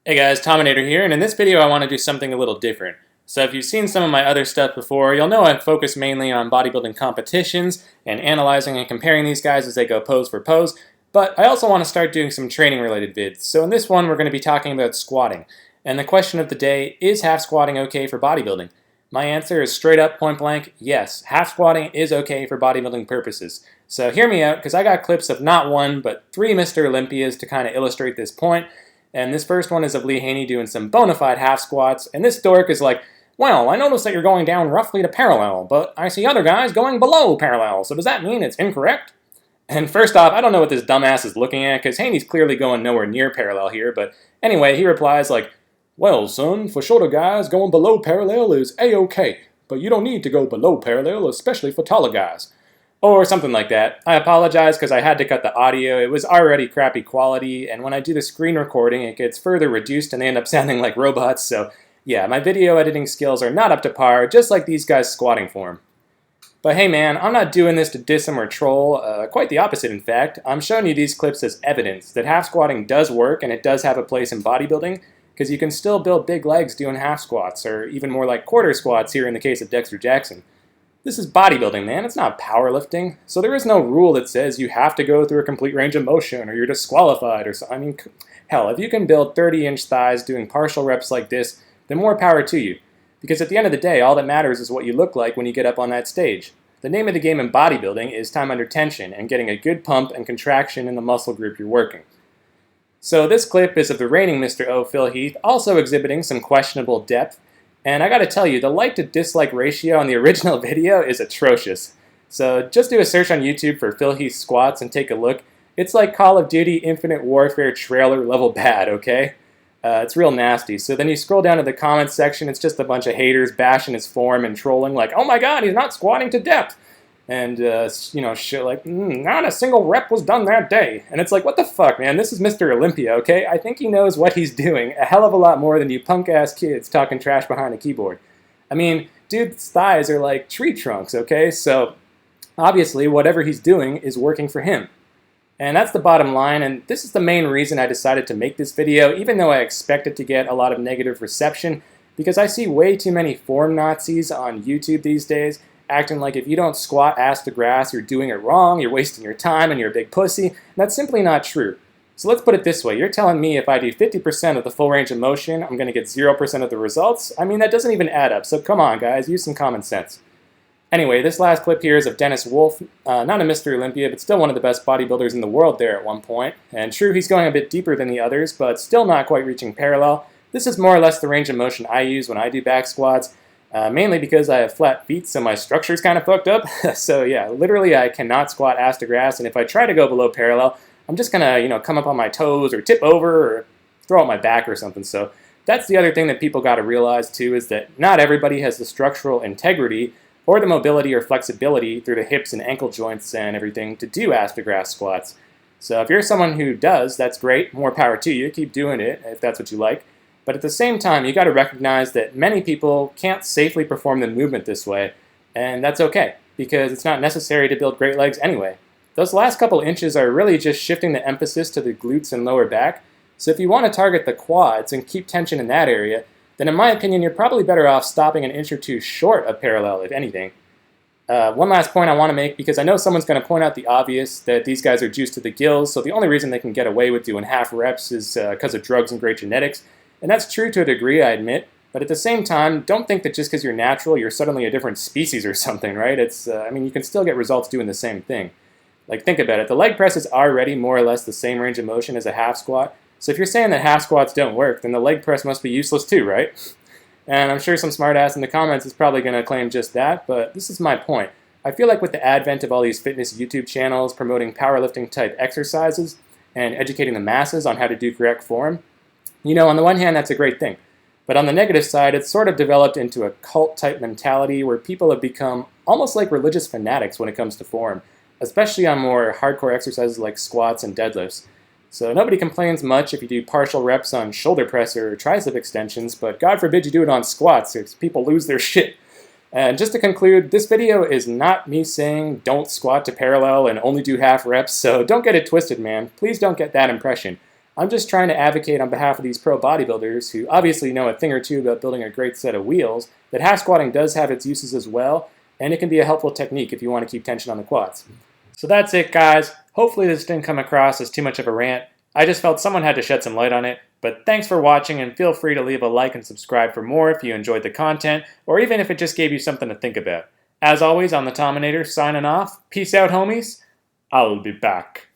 Hey guys, Tominator here, and in this video I want to do something a little different. So if you've seen some of my other stuff before, you'll know I focus mainly on bodybuilding competitions and analyzing and comparing these guys as they go pose for pose, but I also want to start doing some training related vids. So in this one we're going to be talking about squatting. And the question of the day, is half squatting okay for bodybuilding? My answer is straight up, point blank, yes. Half squatting is okay for bodybuilding purposes. So hear me out, because I got clips of not one, but 3 Mr. Olympias to kind of illustrate this point. And this first one is of Lee Haney doing some bona fide half squats, and this dork is like, well, I noticed that you're going down roughly to parallel, but I see other guys going below parallel, so does that mean it's incorrect? And first off, I don't know what this dumbass is looking at, because Haney's clearly going nowhere near parallel here, but anyway, he replies like, well, son, for shorter guys, going below parallel is A-OK, but you don't need to go below parallel, especially for taller guys. Or something like that. I apologize because I had to cut the audio. It was already crappy quality, and when I do the screen recording, it gets further reduced and they end up sounding like robots, so yeah, my video editing skills are not up to par, just like these guys' squatting form. But hey man, I'm not doing this to diss him or troll, quite the opposite in fact. I'm showing you these clips as evidence that half squatting does work and it does have a place in bodybuilding, because you can still build big legs doing half squats, or even more like quarter squats here in the case of Dexter Jackson. This is bodybuilding, man. It's not powerlifting. So there is no rule that says you have to go through a complete range of motion or you're disqualified or so. I mean, hell, if you can build 30-inch thighs doing partial reps like this, then more power to you. Because at the end of the day, all that matters is what you look like when you get up on that stage. The name of the game in bodybuilding is time under tension and getting a good pump and contraction in the muscle group you're working. So this clip is of the reigning Mr. O, Phil Heath, also exhibiting some questionable depth. And I gotta tell you, the like to dislike ratio on the original video is atrocious. So just do a search on YouTube for Phil Heath squats and take a look. It's like Call of Duty Infinite Warfare trailer level bad, okay? It's real nasty. So then you scroll down to the comments section, it's just a bunch of haters bashing his form and trolling like, oh my god, he's not squatting to depth. And, shit like, not a single rep was done that day. And it's like, what the fuck, man? This is Mr. Olympia, okay? I think he knows what he's doing a hell of a lot more than you punk-ass kids talking trash behind a keyboard. I mean, dude's thighs are like tree trunks, okay? So, obviously, whatever he's doing is working for him. And that's the bottom line, and this is the main reason I decided to make this video, even though I expected to get a lot of negative reception, because I see way too many form Nazis on YouTube these days, acting like if you don't squat ass to grass, you're doing it wrong, you're wasting your time, and you're a big pussy. That's simply not true. So let's put it this way. You're telling me if I do 50% of the full range of motion, I'm going to get 0% of the results? I mean, that doesn't even add up. So come on, guys. Use some common sense. Anyway, this last clip here is of Dennis Wolf. Not a Mr. Olympia, but still one of the best bodybuilders in the world there at one point. And true, he's going a bit deeper than the others, but still not quite reaching parallel. This is more or less the range of motion I use when I do back squats. Mainly because I have flat feet, so my structure's kind of fucked up. So yeah, literally I cannot squat ass to grass, and if I try to go below parallel, I'm just gonna, come up on my toes or tip over or throw out my back or something. So that's the other thing that people gotta realize too, is that not everybody has the structural integrity or the mobility or flexibility through the hips and ankle joints and everything to do ass to grass squats. So if you're someone who does, that's great, more power to you, keep doing it if that's what you like. But at the same time, you got to recognize that many people can't safely perform the movement this way, and that's okay, because it's not necessary to build great legs anyway. Those last couple inches are really just shifting the emphasis to the glutes and lower back, so if you want to target the quads and keep tension in that area, then in my opinion, you're probably better off stopping an inch or two short of parallel, if anything. One last point I want to make, because I know someone's going to point out the obvious, that these guys are juiced to the gills, so the only reason they can get away with doing half reps is because of drugs and great genetics. And that's true to a degree, I admit, but at the same time, don't think that just because you're natural, you're suddenly a different species or something, right? You can still get results doing the same thing. Like, think about it. The leg press is already more or less the same range of motion as a half squat. So if you're saying that half squats don't work, then the leg press must be useless too, right? And I'm sure some smartass in the comments is probably going to claim just that, but this is my point. I feel like with the advent of all these fitness YouTube channels promoting powerlifting type exercises and educating the masses on how to do correct form, on the one hand, that's a great thing. But on the negative side, it's sort of developed into a cult-type mentality where people have become almost like religious fanatics when it comes to form, especially on more hardcore exercises like squats and deadlifts. So nobody complains much if you do partial reps on shoulder press or tricep extensions, but God forbid you do it on squats, because people lose their shit. And just to conclude, this video is not me saying don't squat to parallel and only do half reps, so don't get it twisted, man. Please don't get that impression. I'm just trying to advocate on behalf of these pro bodybuilders who obviously know a thing or two about building a great set of wheels, that half squatting does have its uses as well, and it can be a helpful technique if you want to keep tension on the quads. So that's it, guys. Hopefully this didn't come across as too much of a rant. I just felt someone had to shed some light on it. But thanks for watching, and feel free to leave a like and subscribe for more if you enjoyed the content, or even if it just gave you something to think about. As always, I'm the Tominator, signing off. Peace out, homies. I'll be back.